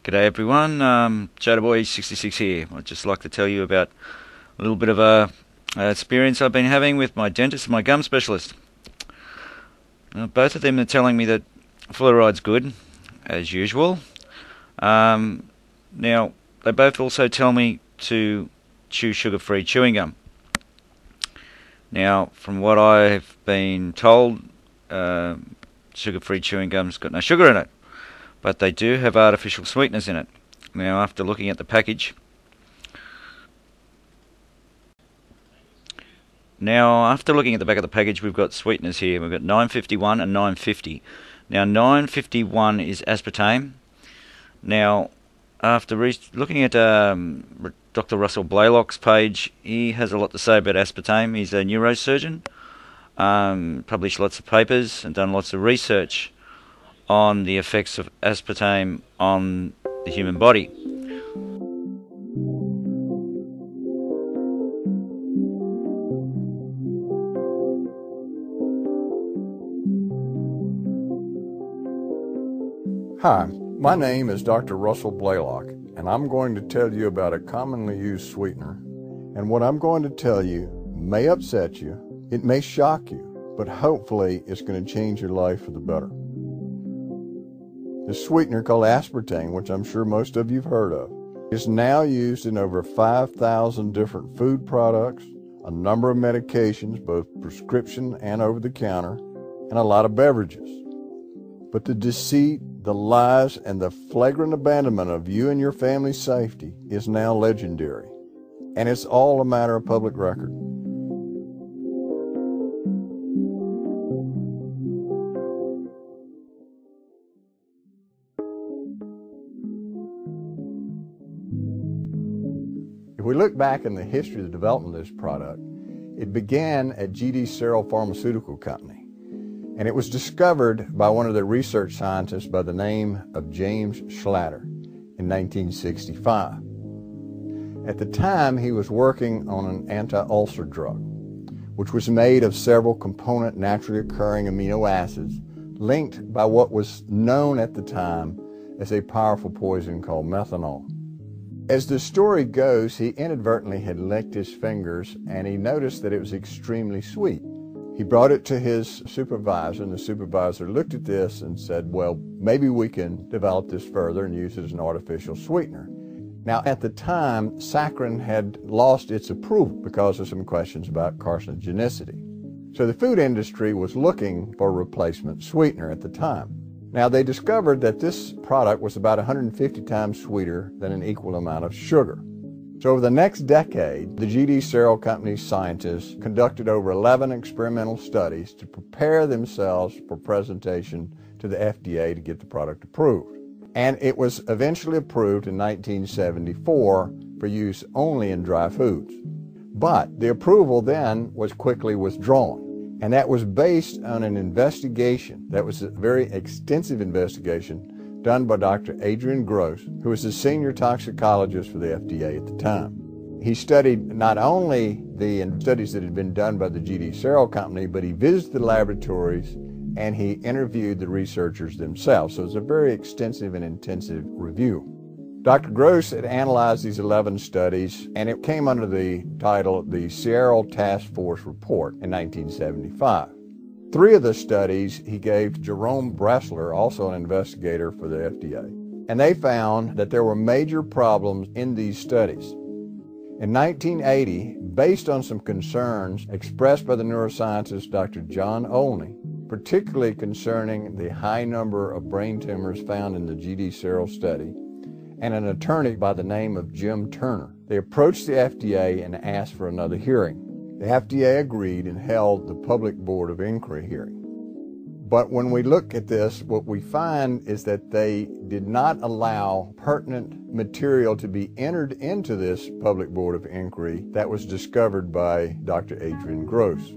G'day everyone, Boy66 here. I'd just like to tell you about a little bit of a experience I've been having with my dentist and my gum specialist. Both of them are telling me that fluoride's good, as usual. Now, they both also tell me to chew sugar-free chewing gum. Now, from what I've been told, sugar-free chewing gum's got no sugar in it, but they do have artificial sweeteners in it. Now, after looking at the package, the back of the package, we've got sweeteners here. We've got 951 and 950. Now, 951 is aspartame. Now, after looking at Dr. Russell Blaylock's page, he has a lot to say about aspartame. He's a neurosurgeon, published lots of papers and done lots of research on the effects of aspartame on the human body. Hi, my name is Dr. Russell Blaylock, and I'm going to tell you about a commonly used sweetener. And what I'm going to tell you may upset you, it may shock you, but hopefully it's going to change your life for the better. The sweetener called aspartame, which I'm sure most of you've heard of, is now used in over 5,000 different food products, a number of medications, both prescription and over-the-counter, and a lot of beverages. But the deceit, the lies, and the flagrant abandonment of you and your family's safety is now legendary, and it's all a matter of public record. If we look back in the history of the development of this product, it began at GD Searle Pharmaceutical Company, and it was discovered by one of the research scientists by the name of James Schlatter in 1965. At the time, he was working on an anti-ulcer drug, which was made of several component naturally occurring amino acids linked by what was known at the time as a powerful poison called methanol. As the story goes, he inadvertently had licked his fingers and he noticed that it was extremely sweet. He brought it to his supervisor, and the supervisor looked at this and said, well, maybe we can develop this further and use it as an artificial sweetener. Now, at the time, saccharin had lost its approval because of some questions about carcinogenicity. So the food industry was looking for a replacement sweetener at the time. Now, they discovered that this product was about 150 times sweeter than an equal amount of sugar. So over the next decade, the GD Searle Company's scientists conducted over 11 experimental studies to prepare themselves for presentation to the FDA to get the product approved. And it was eventually approved in 1974 for use only in dry foods. But the approval then was quickly withdrawn. And that was based on an investigation, that was a very extensive investigation done by Dr. Adrian Gross, who was the senior toxicologist for the FDA at the time. He studied not only the studies that had been done by the GD Searle Company, but he visited the laboratories and he interviewed the researchers themselves. So it was a very extensive and intensive review. Dr. Gross had analyzed these 11 studies, and it came under the title the Searle Task Force Report in 1975. 3 of the studies he gave to Jerome Bressler, also an investigator for the FDA, and they found that there were major problems in these studies. In 1980, based on some concerns expressed by the neuroscientist Dr. John Olney, particularly concerning the high number of brain tumors found in the GD Searle study, and an attorney by the name of Jim Turner, they approached the FDA and asked for another hearing. The FDA agreed and held the Public Board of Inquiry hearing. But when we look at this, what we find is that they did not allow pertinent material to be entered into this Public Board of Inquiry that was discovered by Dr. Adrian Gross.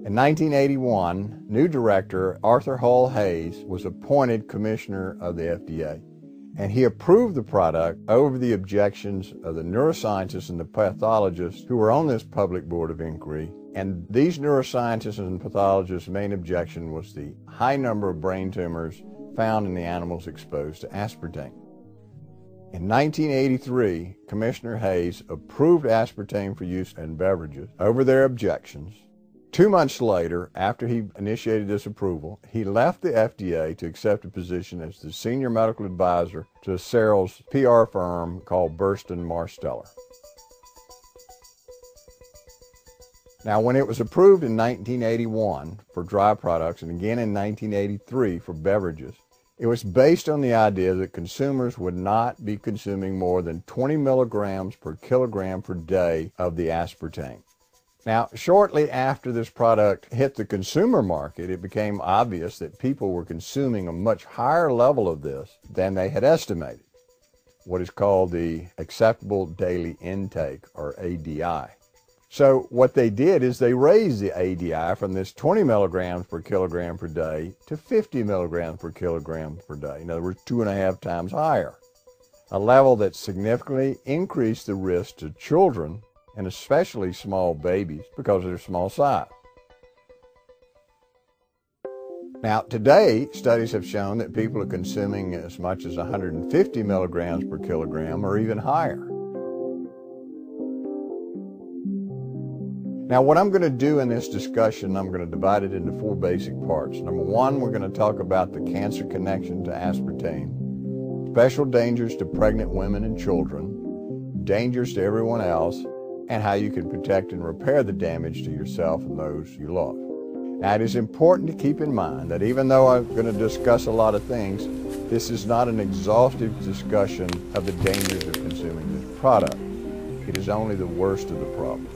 In 1981, new director Arthur Hall Hayes was appointed commissioner of the FDA, and he approved the product over the objections of the neuroscientists and the pathologists who were on this Public Board of Inquiry. And these neuroscientists and pathologists' main objection was the high number of brain tumors found in the animals exposed to aspartame. In 1983, Commissioner Hayes approved aspartame for use in beverages over their objections. 2 months later, after he initiated this approval, he left the FDA to accept a position as the senior medical advisor to Ceral's PR firm called Burstyn Marsteller. Now, when it was approved in 1981 for dry products and again in 1983 for beverages, it was based on the idea that consumers would not be consuming more than 20 milligrams per kilogram per day of the aspartame. Now, shortly after this product hit the consumer market, it became obvious that people were consuming a much higher level of this than they had estimated, what is called the acceptable daily intake, or ADI. So what they did is they raised the ADI from this 20 milligrams per kilogram per day to 50 milligrams per kilogram per day. In other words, 2.5 times higher, a level that significantly increased the risk to children and especially small babies because of their small size. Now, today, studies have shown that people are consuming as much as 150 milligrams per kilogram or even higher. Now, what I'm going to do in this discussion, I'm going to divide it into 4 basic parts. Number 1, we're going to talk about the cancer connection to aspartame, special dangers to pregnant women and children, dangers to everyone else, and how you can protect and repair the damage to yourself and those you love. Now, it is important to keep in mind that even though I'm going to discuss a lot of things, this is not an exhaustive discussion of the dangers of consuming this product. It is only the worst of the problem.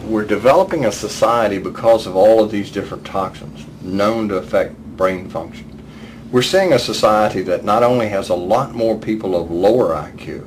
We're developing a society because of all of these different toxins known to affect brain function. We're seeing a society that not only has a lot more people of lower IQ,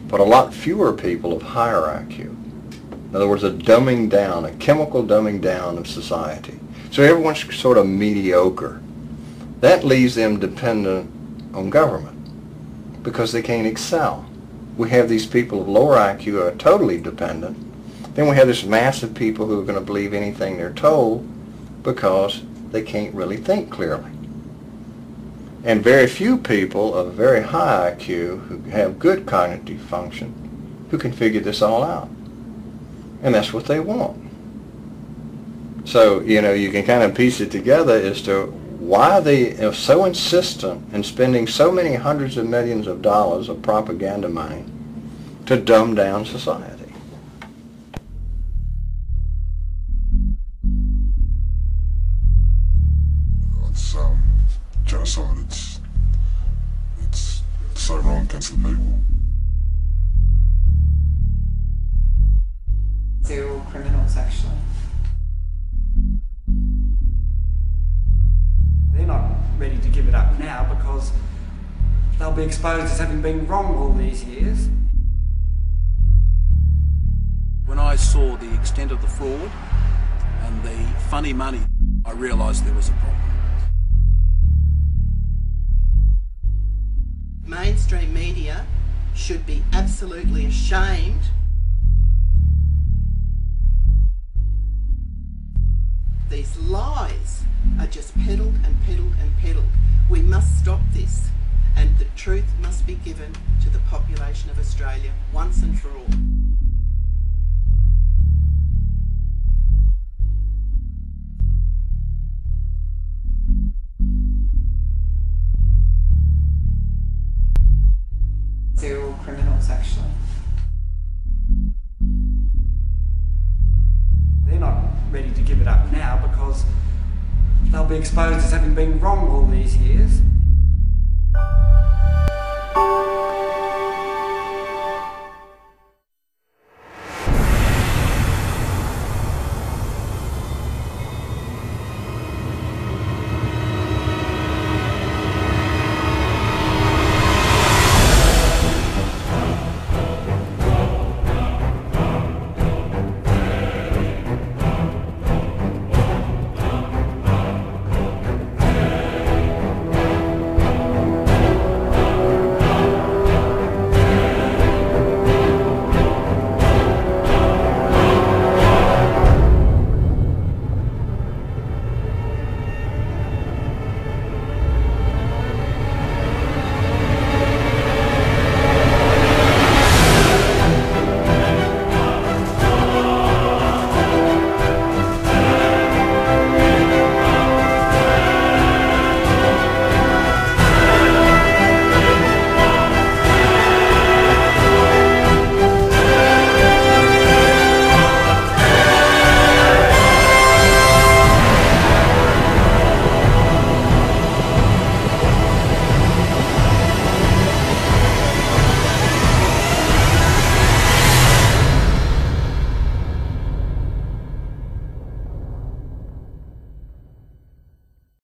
but a lot fewer people of higher IQ. In other words, a dumbing down, a chemical dumbing down of society. So everyone's sort of mediocre. That leaves them dependent on government because they can't excel. We have these people of lower IQ who are totally dependent. Then we have this mass of people who are going to believe anything they're told because they can't really think clearly. And very few people of very high IQ who have good cognitive function who can figure this all out. And that's what they want. So, you can kind of piece it together as to why they are so insistent in spending so many hundreds of millions of dollars of propaganda money to dumb down society. Genocide, it's so wrong against the people. They're all criminals, actually. They're not ready to give it up now because they'll be exposed as having been wrong all these years. When I saw the extent of the fraud and the funny money, I realised there was a problem. Mainstream media should be absolutely ashamed. These lies are just peddled and peddled and peddled. We must stop this, and the truth must be given to the population of Australia once and for all. They're all criminals, actually. They're not ready to give it up now because they'll be exposed as having been wrong all these years.